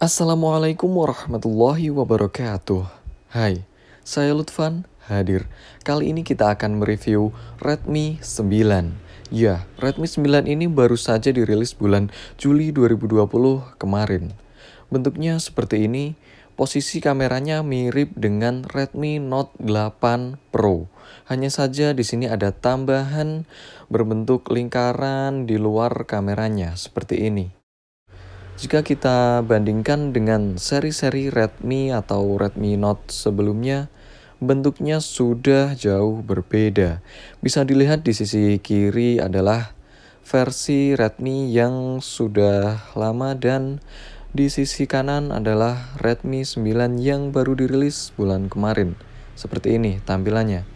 Assalamualaikum warahmatullahi wabarakatuh. Hai, saya Lutfan hadir. Kali ini kita akan mereview Redmi 9. Ya, Redmi 9 ini baru saja dirilis bulan Juli 2020 kemarin. Bentuknya seperti ini, posisi kameranya mirip dengan Redmi Note 8 Pro. Hanya saja di sini ada tambahan berbentuk lingkaran di luar kameranya seperti ini. Jika kita bandingkan dengan seri-seri Redmi atau Redmi Note sebelumnya, bentuknya sudah jauh berbeda. Bisa dilihat di sisi kiri adalah versi Redmi yang sudah lama dan di sisi kanan adalah Redmi 9 yang baru dirilis bulan kemarin. Seperti ini tampilannya.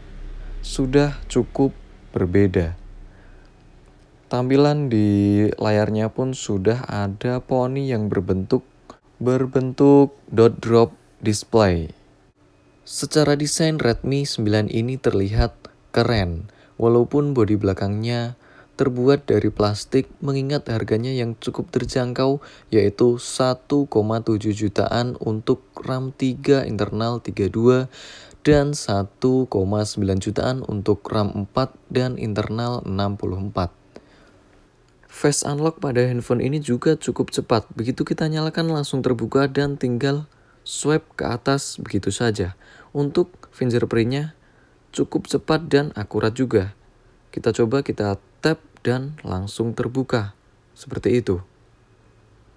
Sudah cukup berbeda. Tampilan di layarnya pun sudah ada poni yang berbentuk dot drop display. Secara desain Redmi 9 ini terlihat keren, walaupun bodi belakangnya terbuat dari plastik mengingat harganya yang cukup terjangkau yaitu 1,7 jutaan untuk RAM 3 internal 32 dan 1,9 jutaan untuk RAM 4 dan internal 64. Face unlock pada handphone ini juga cukup cepat. Begitu kita nyalakan langsung terbuka dan tinggal swipe ke atas begitu saja. Untuk fingerprintnya cukup cepat dan akurat juga. Kita coba kita tap dan langsung terbuka. Seperti itu.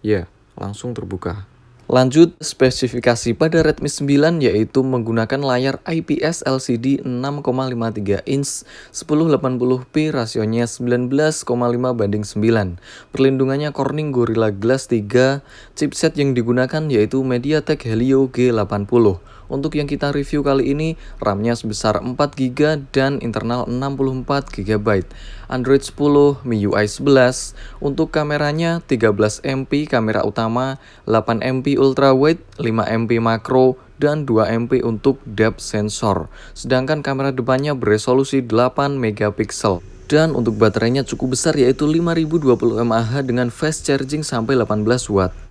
Ya, langsung terbuka. Lanjut, spesifikasi pada Redmi 9 yaitu menggunakan layar IPS LCD 6,53 inch 1080p rasionya 19,5:9. Perlindungannya Corning Gorilla Glass 3, chipset yang digunakan yaitu MediaTek Helio G80. Untuk yang kita review kali ini, RAM-nya sebesar 4GB dan internal 64GB. Android 10, MIUI 11. Untuk kameranya 13MP kamera utama, 8MP ultrawide, 5MP makro, dan 2MP untuk depth sensor. Sedangkan kamera depannya beresolusi 8 megapiksel. Dan untuk baterainya cukup besar yaitu 5020 mAh dengan fast charging sampai 18 watt.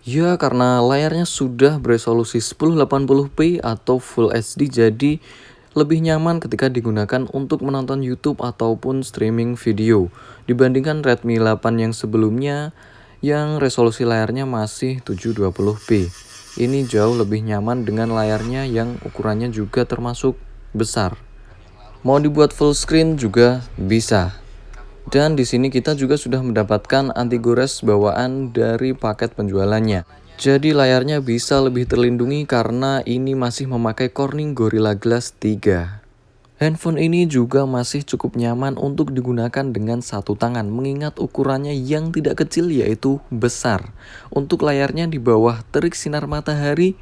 Ya, karena layarnya sudah beresolusi 1080p atau Full HD, jadi lebih nyaman ketika digunakan untuk menonton YouTube ataupun streaming video. Dibandingkan Redmi 8 yang sebelumnya, yang resolusi layarnya masih 720p. Ini jauh lebih nyaman dengan layarnya yang ukurannya juga termasuk besar. Mau dibuat full screen juga bisa. Dan di sini kita juga sudah mendapatkan anti gores bawaan dari paket penjualannya. Jadi layarnya bisa lebih terlindungi karena ini masih memakai Corning Gorilla Glass 3. Handphone ini juga masih cukup nyaman untuk digunakan dengan satu tangan mengingat ukurannya yang tidak kecil yaitu besar. Untuk layarnya di bawah terik sinar matahari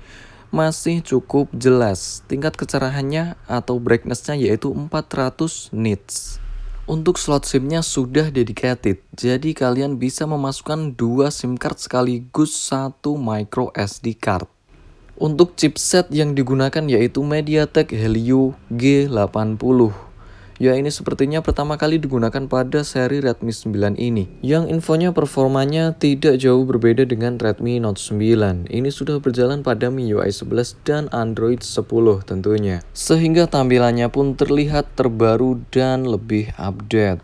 masih cukup jelas. Tingkat kecerahannya atau brightness-nya yaitu 400 nits. Untuk slot SIM-nya sudah dedicated, jadi kalian bisa memasukkan 2 SIM card sekaligus 1 micro SD card. Untuk chipset yang digunakan yaitu MediaTek Helio G80. Ya, ini sepertinya pertama kali digunakan pada seri Redmi 9 ini. Yang infonya performanya tidak jauh berbeda dengan Redmi Note 9. Ini sudah berjalan pada MIUI 11 dan Android 10 tentunya. Sehingga tampilannya pun terlihat terbaru dan lebih update.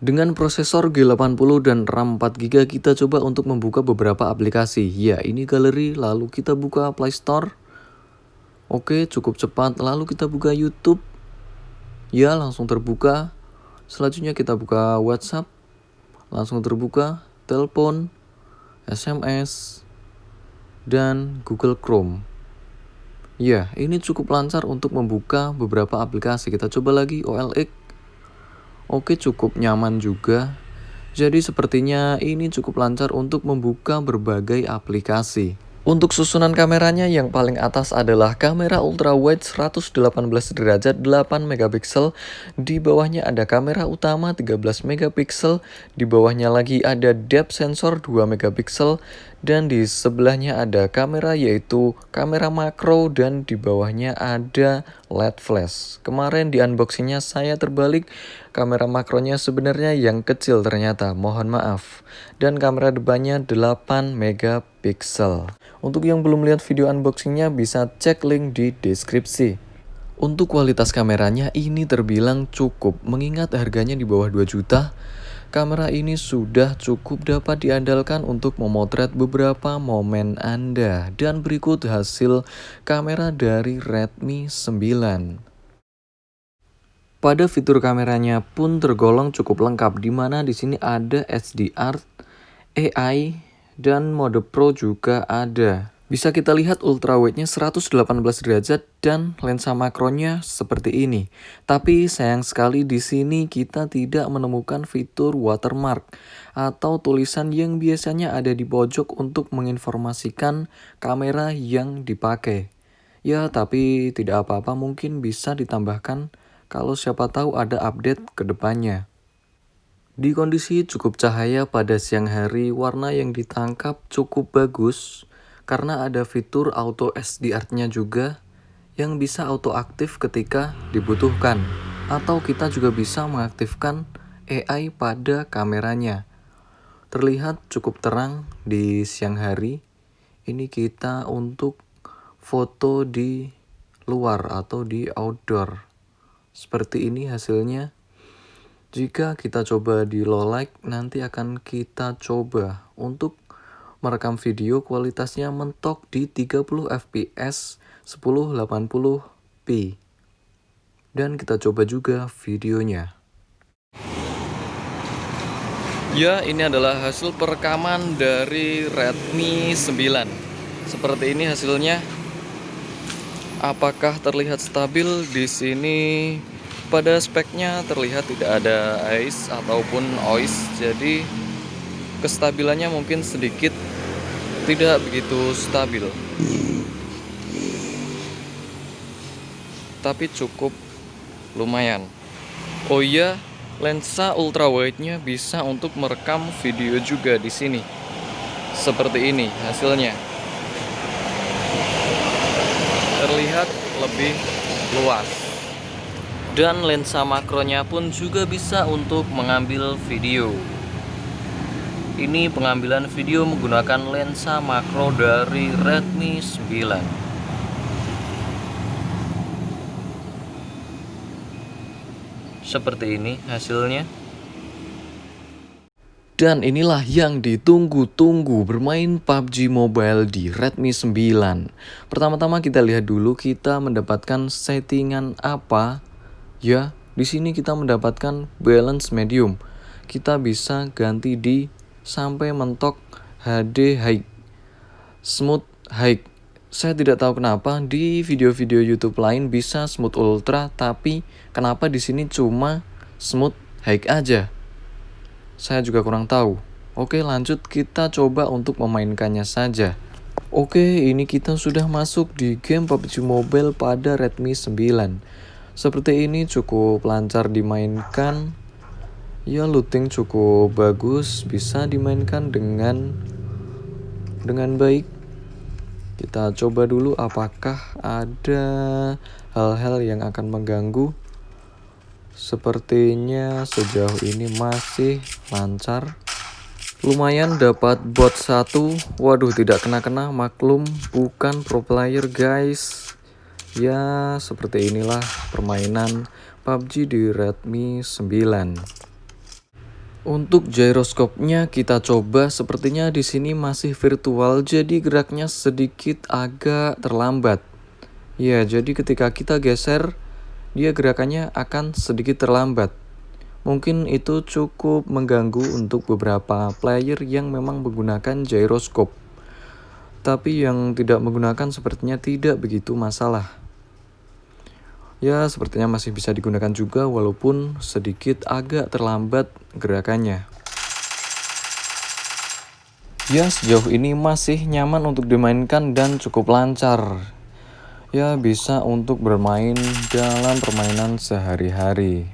Dengan prosesor G80 dan RAM 4GB kita coba untuk membuka beberapa aplikasi. Ya, ini galeri, lalu kita buka Play Store. Oke, cukup cepat. Lalu kita buka YouTube. Ya, langsung terbuka. Selanjutnya kita buka WhatsApp. Langsung terbuka. Telepon, SMS, dan Google Chrome. Ya, ini cukup lancar untuk membuka beberapa aplikasi. Kita coba lagi OLX. Oke, cukup nyaman juga. Jadi sepertinya ini cukup lancar untuk membuka berbagai aplikasi. Untuk susunan kameranya yang paling atas adalah kamera ultrawide 118 derajat 8 megapiksel. Di bawahnya ada kamera utama 13 megapiksel. Di bawahnya lagi ada depth sensor 2 megapiksel. Dan di sebelahnya ada kamera, yaitu kamera makro, dan di bawahnya ada LED flash. Kemarin di unboxingnya saya terbalik, kamera makronya sebenarnya yang kecil ternyata, mohon maaf. Dan kamera depannya 8 megapiksel. Untuk yang belum lihat video unboxingnya bisa cek link di deskripsi. Untuk kualitas kameranya ini terbilang cukup, mengingat harganya di bawah 2 juta. Kamera ini sudah cukup dapat diandalkan untuk memotret beberapa momen Anda. Dan berikut hasil kamera dari Redmi 9. Pada fitur kameranya pun tergolong cukup lengkap, di mana di sini ada HDR, AI, dan mode Pro juga ada. Bisa kita lihat ultrawide-nya 118 derajat dan lensa makronya seperti ini. Tapi sayang sekali di sini kita tidak menemukan fitur watermark atau tulisan yang biasanya ada di pojok untuk menginformasikan kamera yang dipakai. Ya, tapi tidak apa-apa, mungkin bisa ditambahkan kalau siapa tahu ada update ke depannya. Di kondisi cukup cahaya pada siang hari, warna yang ditangkap cukup bagus karena ada fitur auto HDR-nya juga yang bisa auto aktif ketika dibutuhkan. Atau kita juga bisa mengaktifkan AI pada kameranya. Terlihat cukup terang di siang hari. Ini kita untuk foto di luar atau di outdoor. Seperti ini hasilnya. Jika kita coba di low light, nanti akan kita coba untuk merekam video, kualitasnya mentok di 30 fps 1080p. Dan kita coba juga videonya. Ya, ini adalah hasil perekaman dari Redmi 9. Seperti ini hasilnya. Apakah terlihat stabil? Di sini pada speknya terlihat tidak ada ice ataupun noise, jadi kestabilannya mungkin sedikit tidak begitu stabil, tapi cukup lumayan. Oh iya, lensa ultrawide-nya bisa untuk merekam video juga di sini. Seperti ini hasilnya. Terlihat lebih luas. Dan lensa makronya pun juga bisa untuk mengambil video. Ini pengambilan video menggunakan lensa makro dari Redmi 9. Seperti ini hasilnya. Dan inilah yang ditunggu-tunggu, bermain PUBG Mobile di Redmi 9. Pertama-tama kita lihat dulu kita mendapatkan settingan apa. Ya, di sini kita mendapatkan balance medium. Kita bisa ganti di sampai mentok HD high, smooth high. Saya tidak tahu kenapa di video-video YouTube lain bisa smooth ultra, tapi kenapa di sini cuma smooth high aja? Saya juga kurang tahu. Oke, lanjut kita coba untuk memainkannya saja. Oke, ini kita sudah masuk di game PUBG Mobile pada Redmi 9. Seperti ini cukup lancar dimainkan. Ya, looting cukup bagus, bisa dimainkan dengan baik. Kita coba dulu apakah ada hal-hal yang akan mengganggu. Sepertinya sejauh ini masih lancar. Lumayan dapat bot 1. Waduh, tidak kena-kena, maklum bukan pro player guys. Ya, seperti inilah permainan PUBG di Redmi 9. Untuk gyroscope-nya kita coba, sepertinya di sini masih virtual, jadi geraknya sedikit agak terlambat. Ya, jadi ketika kita geser, dia gerakannya akan sedikit terlambat. Mungkin itu cukup mengganggu untuk beberapa player yang memang menggunakan gyroscope. Tapi yang tidak menggunakan sepertinya tidak begitu masalah. Ya, sepertinya masih bisa digunakan juga walaupun sedikit agak terlambat gerakannya. Ya, sejauh ini masih nyaman untuk dimainkan dan cukup lancar. Ya, bisa untuk bermain dalam permainan sehari-hari.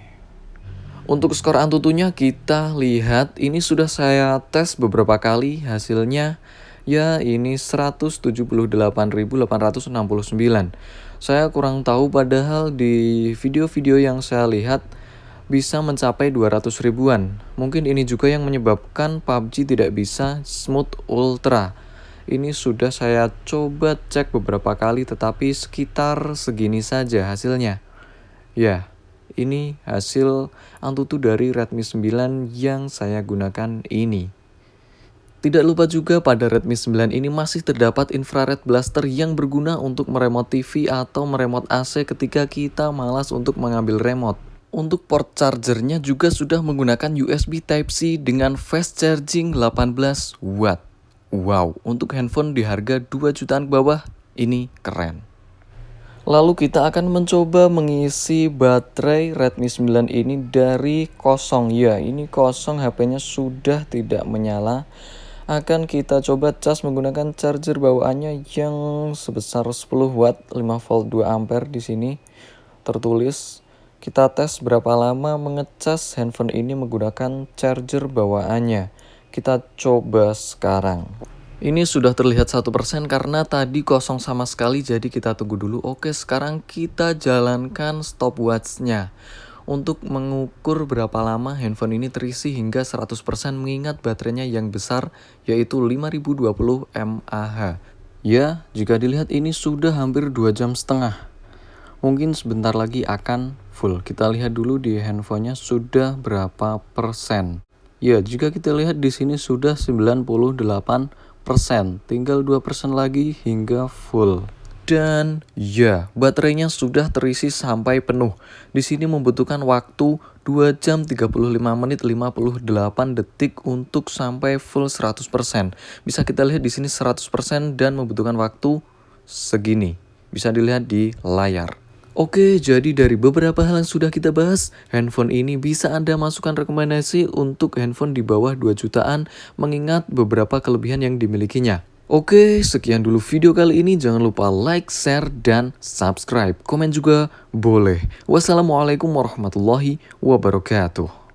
Untuk skor Antutunya kita lihat, ini sudah saya tes beberapa kali, hasilnya Ya, ini 178.869. Saya kurang tahu padahal di video-video yang saya lihat bisa mencapai 200 ribuan. Mungkin ini juga yang menyebabkan PUBG tidak bisa smooth ultra. Ini sudah saya coba cek beberapa kali tetapi sekitar segini saja hasilnya. Ya, ini hasil Antutu dari Redmi 9 yang saya gunakan ini. Tidak lupa juga pada Redmi 9 ini masih terdapat infrared blaster yang berguna untuk meremote TV atau meremote AC ketika kita malas untuk mengambil remote. Untuk port chargernya juga sudah menggunakan USB Type-C dengan fast charging 18 watt. Wow, untuk handphone di harga 2 jutaan ke bawah, ini keren. Lalu kita akan mencoba mengisi baterai Redmi 9 ini dari kosong. Ya, ini kosong, HP-nya sudah tidak menyala. Akan kita coba cas menggunakan charger bawaannya yang sebesar 10 watt 5 volt 2 ampere di sini tertulis. Kita tes berapa lama mengecas handphone ini menggunakan charger bawaannya. Kita coba sekarang. Ini sudah terlihat 1% karena tadi kosong sama sekali, jadi kita tunggu dulu. Oke, sekarang kita jalankan stopwatch-nya untuk mengukur berapa lama handphone ini terisi hingga 100% mengingat baterainya yang besar yaitu 5020 mAh. Ya, jika dilihat ini sudah hampir 2 jam setengah. Mungkin sebentar lagi akan full. Kita lihat dulu di handphonenya sudah berapa persen. Ya, jika kita lihat di sini sudah 98%. Tinggal 2% lagi hingga full. Dan ya, baterainya sudah terisi sampai penuh. Di sini membutuhkan waktu 2 jam 35 menit 58 detik untuk sampai full 100%. Bisa kita lihat di sini 100% dan membutuhkan waktu segini. Bisa dilihat di layar. Oke, jadi dari beberapa hal yang sudah kita bahas, handphone ini bisa Anda masukkan rekomendasi untuk handphone di bawah 2 jutaan mengingat beberapa kelebihan yang dimilikinya. Oke, sekian dulu video kali ini. Jangan lupa like, share, dan subscribe. Komen juga boleh. Wassalamualaikum warahmatullahi wabarakatuh.